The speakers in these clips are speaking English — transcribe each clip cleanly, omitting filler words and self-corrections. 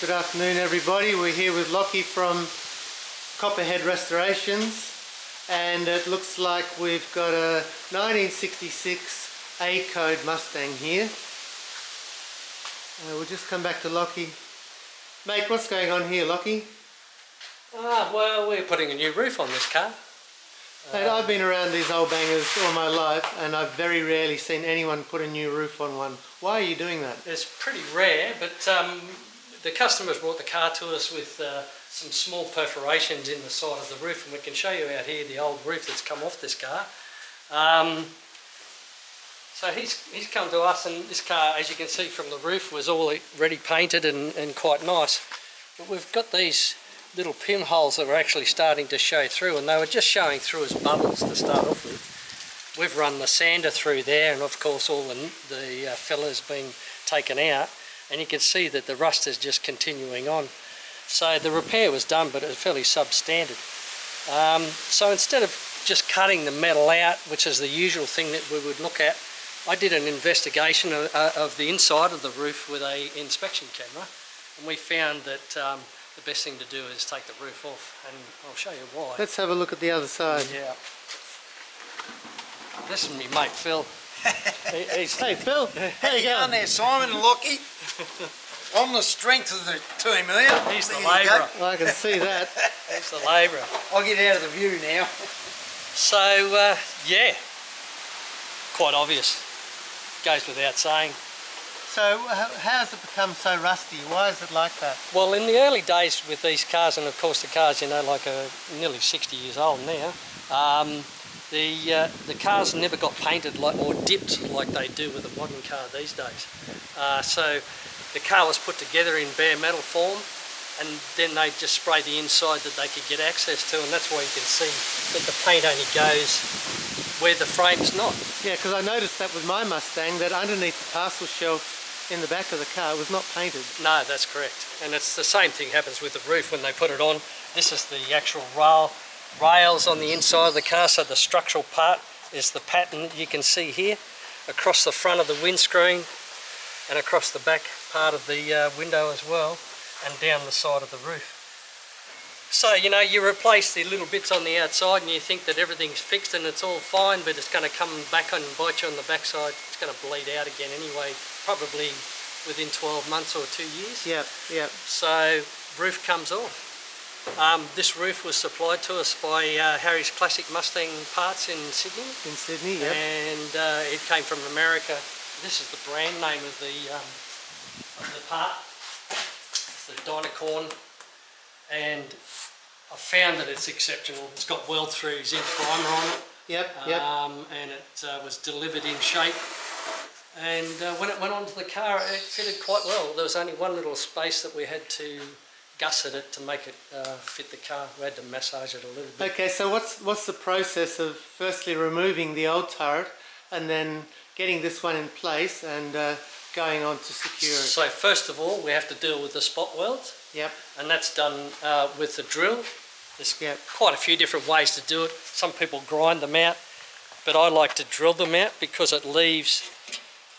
Good afternoon everybody, we're here with Lockie from Copperhead Restorations and it looks like we've got a 1966 A-code Mustang here. We'll just come back to Lockie. Mate, what's going on here, Lockie? Well, we're putting a new roof on this car. Mate, I've been around these old bangers all my life and I've very rarely seen anyone put a new roof on one. Why are you doing that? It's pretty rare, but the customers brought the car to us with some small perforations in the side of the roof, and we can show you out here the old roof that's come off this car. So he's come to us, and this car, as you can see from the roof, was already painted and quite nice. But we've got these little pinholes that were actually starting to show through, and they were just showing through as bubbles to start off with. We've run the sander through there, and of course all the fillers been taken out, and you can see that the rust is just continuing on. So the repair was done, but it was fairly substandard. So instead of just cutting the metal out, which is the usual thing that we would look at, I did an investigation of the inside of the roof with an inspection camera, and we found that the best thing to do is take the roof off, and I'll show you why. Let's have a look at the other side. Yeah. This is me mate Phil. Hey Phil, how you going? There, Simon and Lockie. On the strength of the team there. He's the labourer. Well, I can see that. He's the labourer. I'll get out of the view now. So, yeah, quite obvious. Goes without saying. So how has it become so rusty? Why is it like that? Well, in the early days with these cars, and of course the cars, you know, like are nearly 60 years old now, the cars never got painted or dipped like they do with a modern car these days. So the car was put together in bare metal form, and then they just spray the inside that they could get access to, and that's why you can see that the paint only goes where the frame's not. Yeah, because I noticed that with my Mustang, that underneath the parcel shelf in the back of the car was not painted. No, that's correct. And it's the same thing happens with the roof when they put it on. This is the actual rails on the inside of the car, so the structural part is the pattern that you can see here across the front of the windscreen and across the back part of the window as well, and down the side of the roof. So, you know, you replace the little bits on the outside and you think that everything's fixed and it's all fine, but it's going to come back and bite you on the backside. It's going to bleed out again anyway, probably within 12 months or 2 years. Yep, yep. So, roof comes off. This roof was supplied to us by Harry's Classic Mustang Parts in Sydney. In Sydney, yep. And it came from America. This is the brand name of the part. It's the Dynacorn, and I found that it's exceptional. It's got weld-through zinc primer on it. Yep, yep. And it was delivered in shape. And when it went onto the car, it fitted quite well. There was only one little space that we had to gusset it to make it fit the car. We had to massage it a little bit. Okay, so what's the process of firstly removing the old turret and then getting this one in place and going on to secure it? So first of all, we have to deal with the spot welds. Yep. And that's done with the drill. There's Yep. quite a few different ways to do it. Some people grind them out, but I like to drill them out because it leaves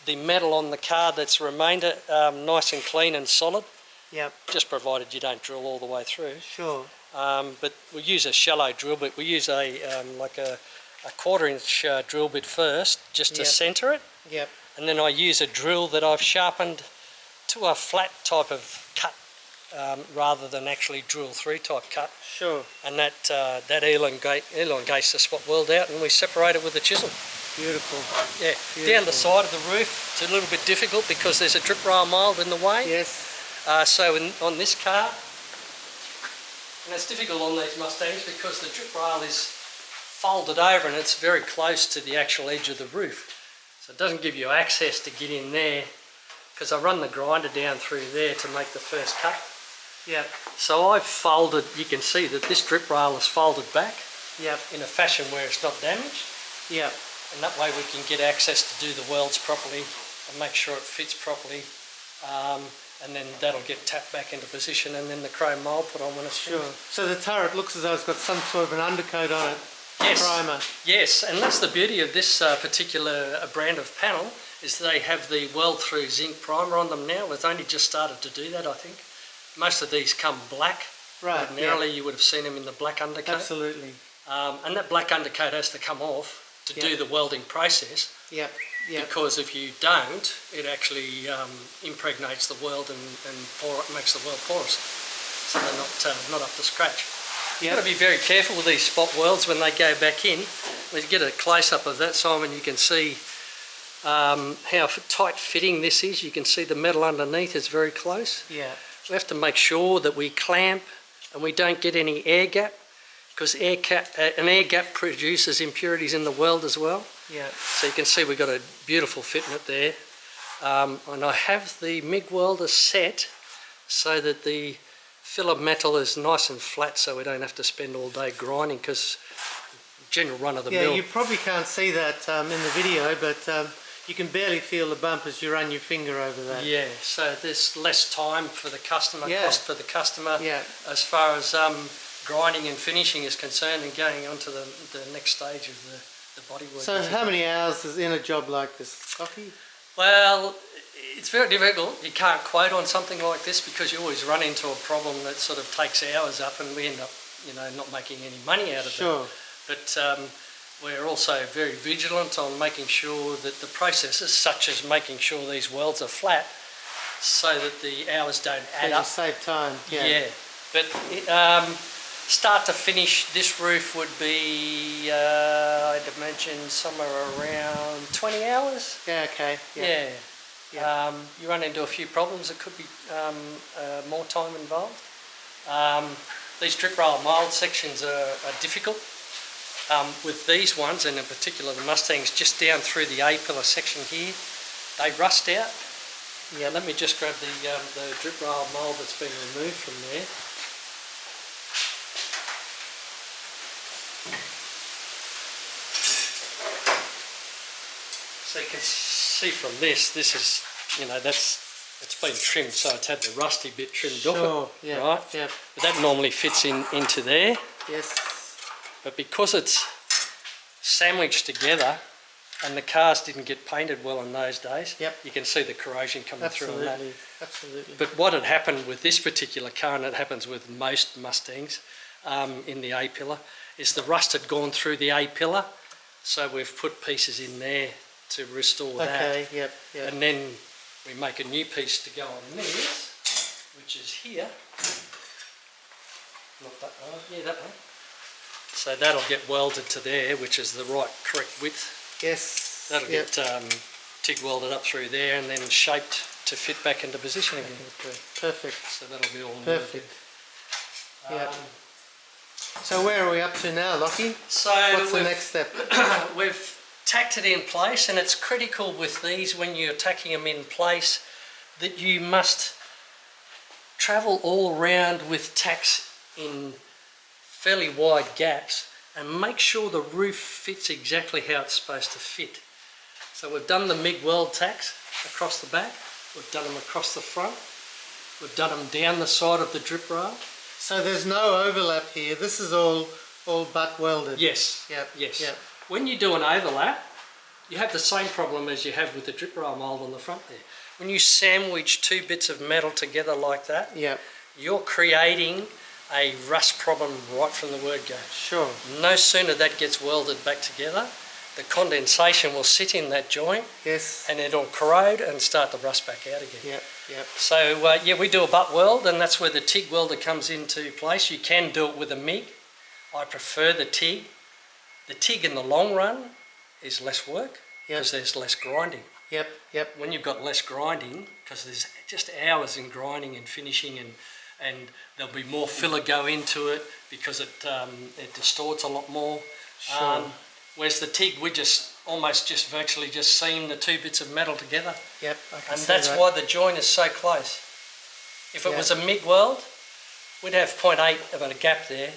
the metal on the car that's remainder nice and clean and solid. Yep. Just provided you don't drill all the way through. Sure. But we use a shallow drill bit. We use like a 1/4 inch drill bit first, just to Yep. centre it. Yep. And then I use a drill that I've sharpened to a flat type of cut, rather than actually drill through type cut. Sure. And that elongates the spot weld out, and we separate it with a chisel. Beautiful. Yeah. Beautiful. Down the side of the roof, it's a little bit difficult because there's a drip rail mould in the way. Yes. So on this car, and it's difficult on these Mustangs because the drip rail is folded over and it's very close to the actual edge of the roof. So it doesn't give you access to get in there, because I run the grinder down through there to make the first cut. Yep. So I've folded, you can see that this drip rail is folded back Yep. in a fashion where it's not damaged. Yep. And that way we can get access to do the welds properly and make sure it fits properly. And then that'll get tapped back into position, and then the chrome mould put on when it's Sure. finished. So the turret looks as though it's got some sort of an undercoat on it. Yes. Primer. Yes, and that's the beauty of this particular brand of panel, is they have the weld-through zinc primer on them now. It's only just started to do that, I think. most of these come black. Right. Ordinarily, you would have seen them in the black undercoat. Absolutely. And that black undercoat has to come off to do the welding process. Yep. Yep. Because if you don't, it actually impregnates the weld and makes the weld porous. So they're not up to scratch. You've got to be very careful with these spot welds when they go back in. When you get a close-up of that, Simon, you can see how tight fitting this is. You can see the metal underneath is very close. Yeah. We have to make sure that we clamp and we don't get any air gap, because an air gap produces impurities in the weld as well. Yeah. So you can see we've got a beautiful fit in it there. And I have the MIG welder set so that the filler metal is nice and flat, so we don't have to spend all day grinding, because general run of the mill. Yeah, you probably can't see that in the video, but you can barely feel the bump as you run your finger over that. Yeah, so there's less time for the customer, cost for the customer, as far as grinding and finishing is concerned, and going on to the next stage of the bodywork. So how many hours is in a job like this, Lockie? Well, it's very difficult. You can't quote on something like this, because you always run into a problem that sort of takes hours up, and we end up, not making any money out of it. But we're also very vigilant on making sure that the processes, such as making sure these welds are flat, so that the hours don't add up. Save time. Yeah. But start to finish, this roof would be, I'd imagine, somewhere around 20 hours. Yeah. Okay. Yeah. You run into a few problems. It could be more time involved. These drip rail mould sections are difficult. With these ones, and in particular the Mustangs, just down through the A-pillar section here, they rust out. Yeah, let me just grab the drip rail mould that's been removed from there. So you can see from this is, it's been trimmed, so it's had the rusty bit trimmed off it, right? Yeah. But that normally fits into there. Yes. But because it's sandwiched together, and the cars didn't get painted well in those days, you can see the corrosion coming through on that. Absolutely. But what had happened with this particular car, and it happens with most Mustangs in the A-pillar, is the rust had gone through the A-pillar, so we've put pieces in there to restore that. Okay, yep. And then we make a new piece to go on this, which is here. Not that one, that one. So that'll get welded to there, which is the correct width. Yes. That'll get TIG welded up through there, and then shaped to fit back into position again. Perfect. So that'll be all perfect. So where are we up to now, Lockie? So what's the next step? We've tacked it in place, and it's critical with these, when you're tacking them in place, that you must travel all around with tacks in fairly wide gaps and make sure the roof fits exactly how it's supposed to fit. So we've done the MIG weld tacks across the back, we've done them across the front, we've done them down the side of the drip rail. So there's no overlap here, this is all butt welded? Yes. Yep. When you do an overlap, you have the same problem as you have with the drip rail mould on the front there. When you sandwich two bits of metal together like that, you're creating a rust problem right from the word go. Sure. No sooner that gets welded back together, the condensation will sit in that joint, and it'll corrode and start to rust back out again. So we do a butt weld, and that's where the TIG welder comes into place. You can do it with a MIG. I prefer the TIG. The TIG in the long run is less work because there's less grinding. When you've got less grinding, because there's just hours in grinding and finishing, and there'll be more filler go into it because it distorts a lot more. Whereas the TIG, we almost virtually just seam the two bits of metal together. And that's why the joint is so close. If it was a MIG weld, we'd have 0.8 of a gap there.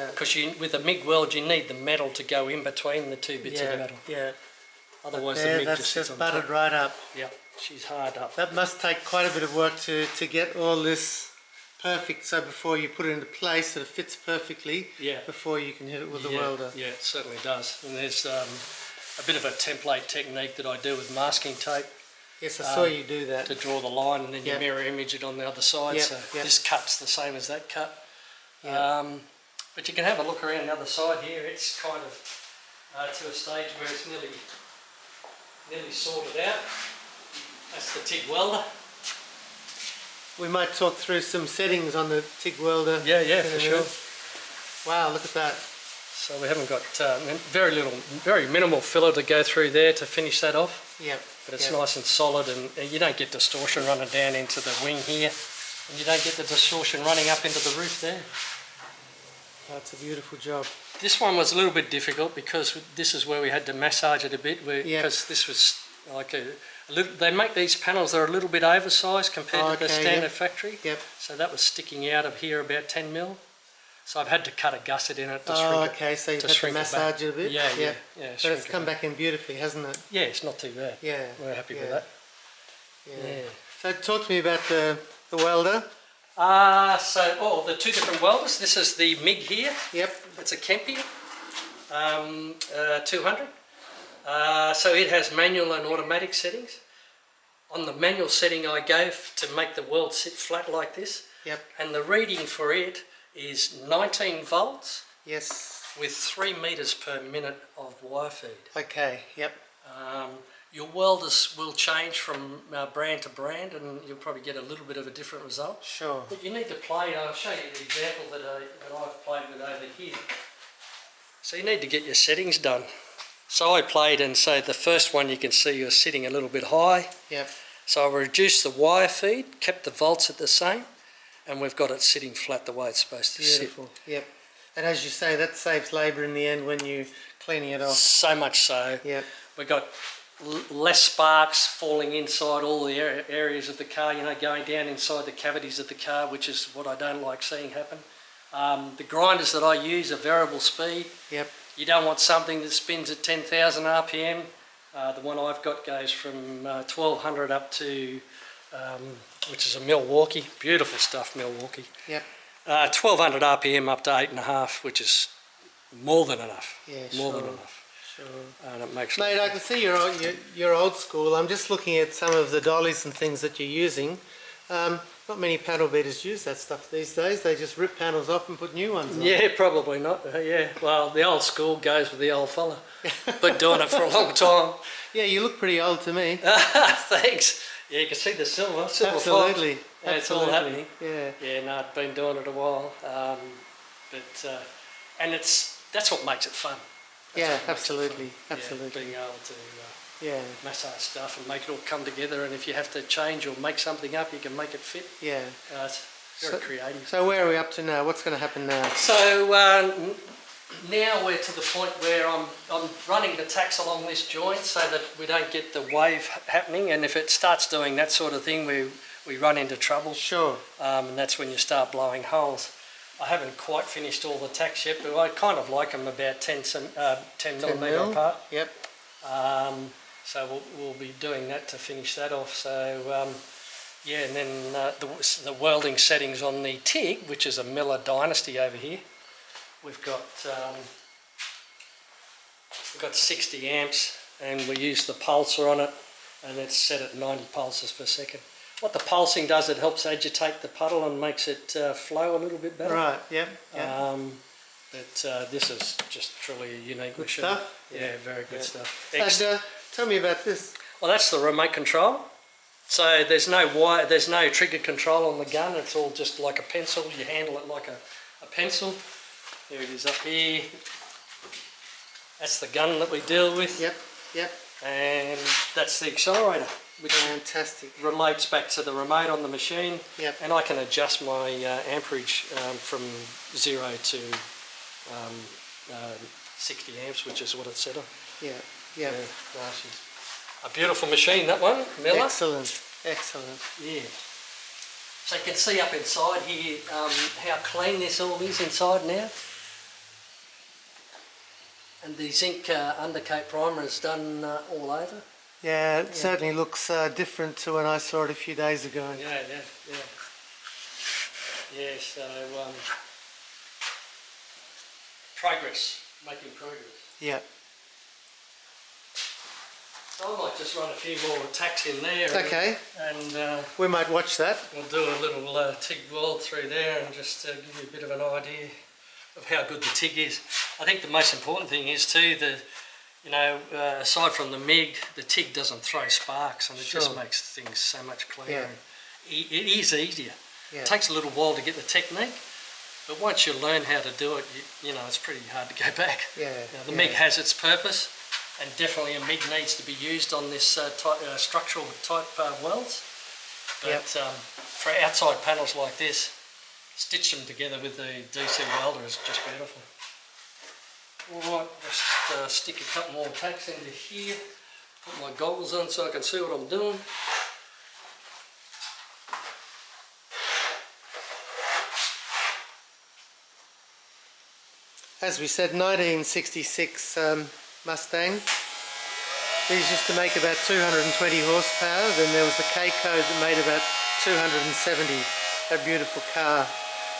Because with a MIG weld, you need the metal to go in between the two bits of metal. Otherwise, the MIG just sits on top. Butted right up. She's hard up. That must take quite a bit of work to get all this perfect, so before you put it into place that it fits perfectly, before you can hit it with the welder. Yeah, it certainly does. And there's a bit of a template technique that I do with masking tape, Yes, I saw you do that. to draw the line, and then you Yep. mirror image it on the other side. Yep, So yep. this cut's the same as that cut. Yep. But you can have a look around the other side here. It's kind of to a stage where it's nearly sorted out. That's the TIG welder. We might talk through some settings on the TIG welder. Yeah, in a for minute. sure. Wow, look at that. So we haven't got very minimal filler to go through there to finish that off. Yep. But it's yep. nice and solid, and you don't get distortion running down into the wing here, and you don't get the distortion running up into the roof there. That's a beautiful job. This one was a little bit difficult because this is where we had to massage it a bit, because this was like a little, they make these panels, they're a little bit oversized compared to the standard factory. Yep. So that was sticking out of here about 10 mil. So I've had to cut a gusset in it to Oh, shrink it. okay, so you've to had to shrink it back. massage it a bit? Yeah. But it's shrink it come back in beautifully, hasn't it? Yeah, it's not too bad. Yeah. We're happy with yeah. that. Yeah. So talk to me about the welder. The two different welders. This is the MIG here. Yep. It's a Kempi 200. So it has manual and automatic settings. On the manual setting I go to make the weld sit flat like this. Yep. And the reading for it is 19 volts Yes. with 3 meters per minute of wire feed. Okay. Yep. Your welders will change from brand to brand, and you'll probably get a little bit of a different result. Sure. But you need to play, I'll show you the example that I've played with over here. So you need to get your settings done. So I played, and so the first one you can see you're sitting a little bit high. Yep. So I reduced the wire feed, kept the volts at the same, and we've got it sitting flat the way it's supposed to Beautiful. Yep. And as you say, that saves labour in the end when you're cleaning it off. So much so. Yep. We've got less sparks falling inside all the areas of the car, going down inside the cavities of the car, which is what I don't like seeing happen. The grinders that I use are variable speed. Yep. You don't want something that spins at 10,000 RPM. The one I've got goes from 1200 up to, which is a Milwaukee, beautiful stuff, Milwaukee. Yep. 1200 RPM up to 8.5, which is more than enough. Yeah, more sure. than enough. Sure. And it makes Mate, I can see you're old school. I'm just looking at some of the dollies and things that you're using. Not many panel beaters use that stuff these days. They just rip panels off and put new ones on. Yeah, probably not. Yeah, well, the old school goes with the old fella. Been doing it for a long time. Yeah, you look pretty old to me. Thanks. Yeah, you can see the silver Absolutely. fox. Yeah, it's all Absolutely. happening. Yeah. Yeah, no, I've been doing it a while. And that's what makes it fun. That's Yeah, what makes it absolutely. fun. Absolutely. Yeah, being able to Yeah. massage stuff and make it all come together, and if you have to change or make something up, you can make it fit. Yeah. It's very creative. So where are we up to now? What's going to happen now? So now we're to the point where I'm running the tacks along this joint so that we don't get the wave happening, and if it starts doing that sort of thing, we run into trouble. Sure. And that's when you start blowing holes. I haven't quite finished all the tacks yet, but I kind of like them about 10 millimetre apart. Yep. So we'll be doing that to finish that off. So yeah, and then the welding settings on the TIG, which is a Miller Dynasty over here. We've got 60 amps, and we use the pulsar on it, and it's set at 90 pulses per second. What the pulsing does, it helps agitate the puddle and makes it flow a little bit better. Right. Yep. Yep. But this is just truly a unique Good machine. stuff. Yeah, very good stuff. And, tell me about this. Well, that's the remote control. So there's no wire, there's no trigger control on the gun. It's all just like a pencil. You handle it like a pencil. There it is up here. That's the gun that we deal with. Yep. Yep. And that's the accelerator, which Fantastic. relates back to the remote on the machine. Yep. And I can adjust my amperage from 0 to 60 amps, which is what it's set on. Yeah. Yeah. A beautiful machine, that one, Miller. Excellent. Excellent. Yeah. So you can see up inside here how clean this all is inside now. And the zinc undercoat primer is done all over. Yeah, it certainly looks different to when I saw it a few days ago. Yeah. Yeah, so progress, making progress. Yeah. I might just run a few more tacks in there. Okay. And We might watch that. we'll do a little TIG weld through there and just give you a bit of an idea of how good the TIG is. I think the most important thing is too, aside from the MIG, the TIG doesn't throw sparks, and it just makes things so much cleaner. Yeah. It is easier. Yeah. It takes a little while to get the technique, but once you learn how to do it, you know, it's pretty hard to go back. Yeah. The MIG has its purpose, and definitely a MIG needs to be used on this structural type welds. But for outside panels like this, stitch them together with the DC welder is just beautiful. Alright, just stick a couple more tacks into here, put my goggles on so I can see what I'm doing. As we said, 1966 Mustang. These used to make about 220 horsepower. Then there was the K-Code that made about 270. A beautiful car.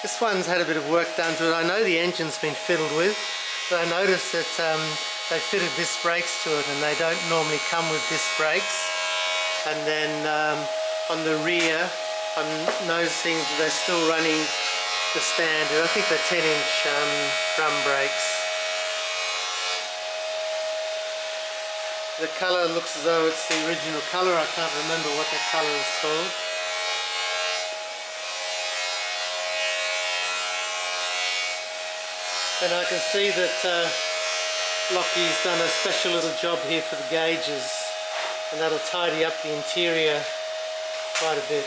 This one's had a bit of work done to it. I know the engine's been fiddled with, but I noticed that they fitted disc brakes to it, and they don't normally come with disc brakes. And then on the rear, I'm noticing that they're still running the standard, I think they're 10-inch drum brakes. The colour looks as though it's the original colour. I can't remember what that colour is called. And I can see that Lockie's done a special little job here for the gauges, and that'll tidy up the interior quite a bit.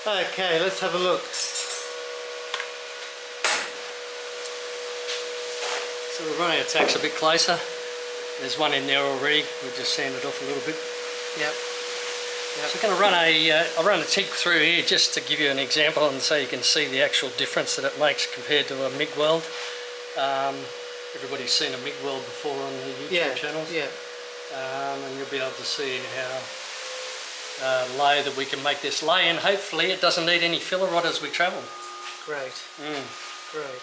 Okay, let's have a look. So we're running our tacks a bit closer. There's one in there already. We'll just sand it off a little bit. Yep. So we're going to run I'll run a TIG through here just to give you an example, and so you can see the actual difference that it makes compared to a MIG weld. Everybody's seen a MIG weld before on the YouTube channels. Yeah. And you'll be able to see how low that we can make this lay, and hopefully it doesn't need any filler rod as we travel. Great. Great.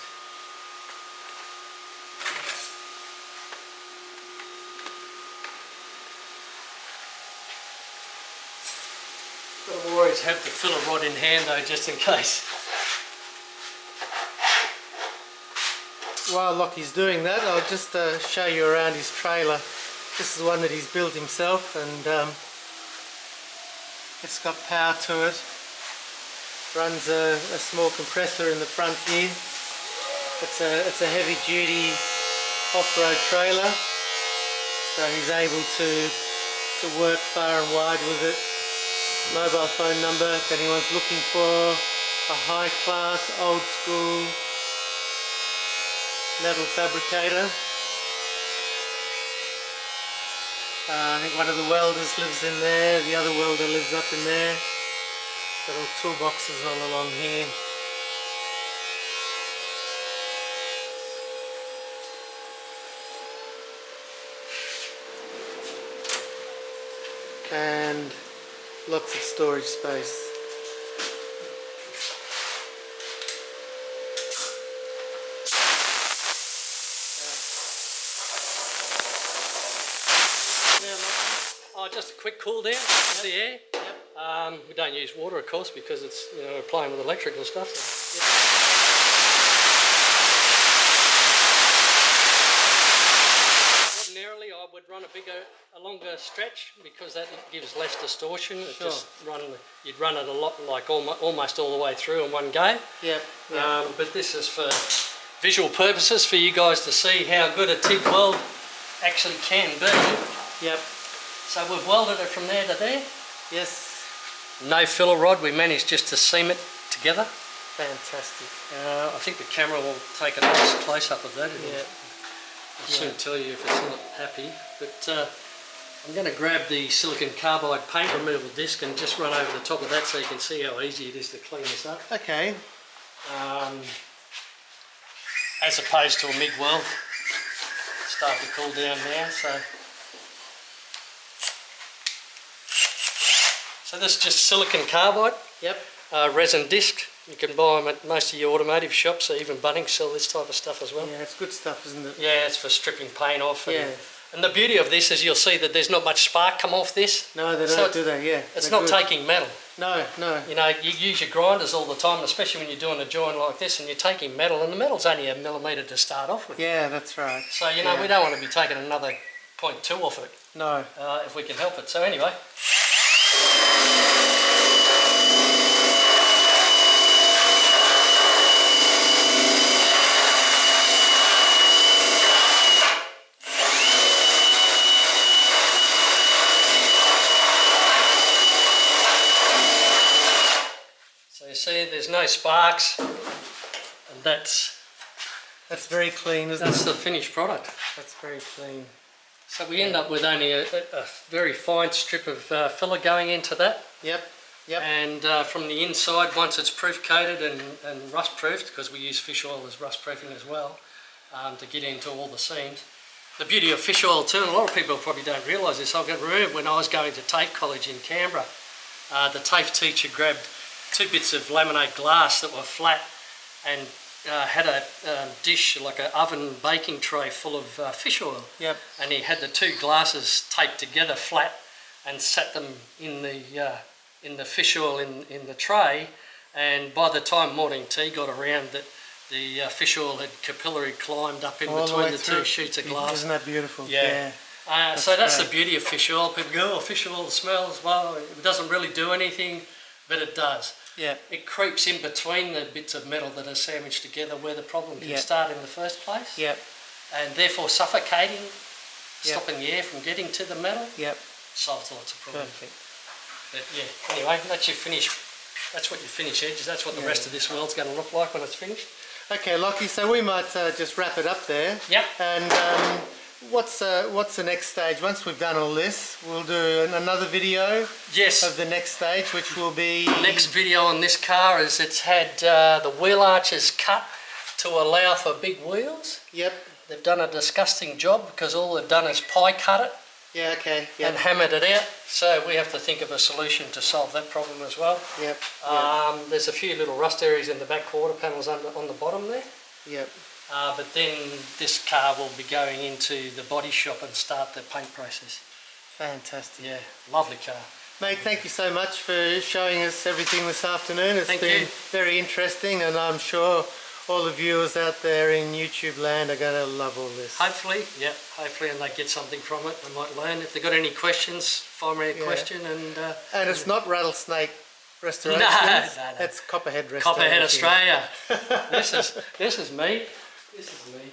Got to always have the filler rod in hand though, just in case. While Lockie's doing that, I'll just show you around his trailer. This is one that he's built himself, and it's got power to it. Runs a small compressor in the front here. It's a heavy duty off-road trailer, so he's able to work far and wide with it. Mobile phone number if anyone's looking for a high class, old school metal fabricator. I think one of the welders lives in there, the other welder lives up in there. Got all toolboxes all along here. And lots of storage space. Just a quick cool down of the air. Yep. We don't use water, of course, because it's, you know, we're playing with electrical stuff. So. Yep. longer stretch because that gives less distortion. It Sure. just you'd run it a lot, like almost all the way through in one go. Yep. But this is for visual purposes, for you guys to see how good a TIG weld actually can be. Yep. So we've welded it from there to there. Yes. No filler rod, we managed just to seam it together. Fantastic. I think the camera will take a nice close-up of that. Yeah. I'll soon tell you if it's not happy. But I'm going to grab the silicon carbide paint removal disc and just run over the top of that so you can see how easy it is to clean this up. Okay. As opposed to a MIG weld. It's starting to cool down now, so this is just silicon carbide. Yep. Resin disc. You can buy them at most of your automotive shops, or even Bunnings sell this type of stuff as well. Yeah, it's good stuff, isn't it? Yeah, it's for stripping paint off. Yeah. And the beauty of this is you'll see that there's not much spark come off this. No, they So don't, do they? Yeah. It's they're not good. taking metal. No, no. You know, you use your grinders all the time, especially when you're doing a join like this and you're taking metal, and the metal's only a millimetre to start off with. Yeah, that's right. So, you know, we don't want to be taking another 0.2 off it, No. if we can help it. So anyway. So you see there's no sparks, and that's very clean, isn't it? the finished product. That's very clean. So we end up with only a very fine strip of filler going into that. Yep. Yep. And from the inside, once it's proof coated and rust proofed, because we use fish oil as rust proofing as well, to get into all the seams. The beauty of fish oil too, and a lot of people probably don't realise this, I can remember when I was going to TAFE college in Canberra, the TAFE teacher grabbed 2 bits of laminate glass that were flat and had a dish, like an oven baking tray full of fish oil. Yep. And he had the 2 glasses taped together flat and sat them in the fish oil in the tray, and by the time morning tea got around, that the fish oil had capillary climbed up in All between way the through. 2 sheets of glass. Isn't that beautiful? Yeah. Yeah. So that's great. the beauty of fish oil. People go, oh, fish oil smells, well, it doesn't really do anything, but it does. Yeah. It creeps in between the bits of metal that are sandwiched together where the problem can Yep. start in the first place. Yep. And therefore suffocating, Yep. stopping the air from getting to the metal, Yep. solves lots of problems. Perfect. But yeah, anyway, that's your finish. That's what your finish edge is. That's what the Yeah. rest of this weld's going to look like when it's finished. Okay, Lockie, so we might just wrap it up there. Yep. And what's the next stage? Once we've done all this, we'll do another video Yes. of the next stage, which will be... Next video on this car is it's had the wheel arches cut to allow for big wheels. Yep. They've done a disgusting job because all they've done is pie cut it Yeah, okay. and Yep. hammered it out. So we have to think of a solution to solve that problem as well. Yep. There's a few little rust areas in the back quarter panels on the bottom there. Yep. But then this car will be going into the body shop and start the paint process. Fantastic. Yeah, lovely car. Mate, thank you so much for showing us everything this afternoon. It's Thank been you. very interesting, and I'm sure all the viewers out there in YouTube land are going to love all this. Hopefully, yeah, hopefully, and they get something from it. They might learn. If they've got any questions, fire me a Yeah. question. And it's not Rattlesnake Restorations. No. It's Copperhead Restoration. Copperhead Australia. This is me. This is me.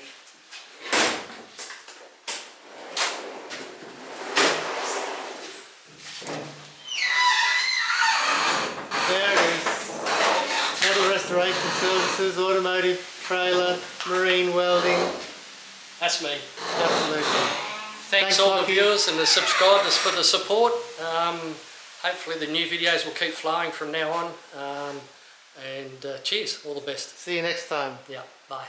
There it is. Metal Restoration Services, Automotive, Trailer, Marine Welding. That's me. Absolutely. Thanks all the viewers and the subscribers for the support. Hopefully the new videos will keep flowing from now on. Cheers, all the best. See you next time. Yeah, bye.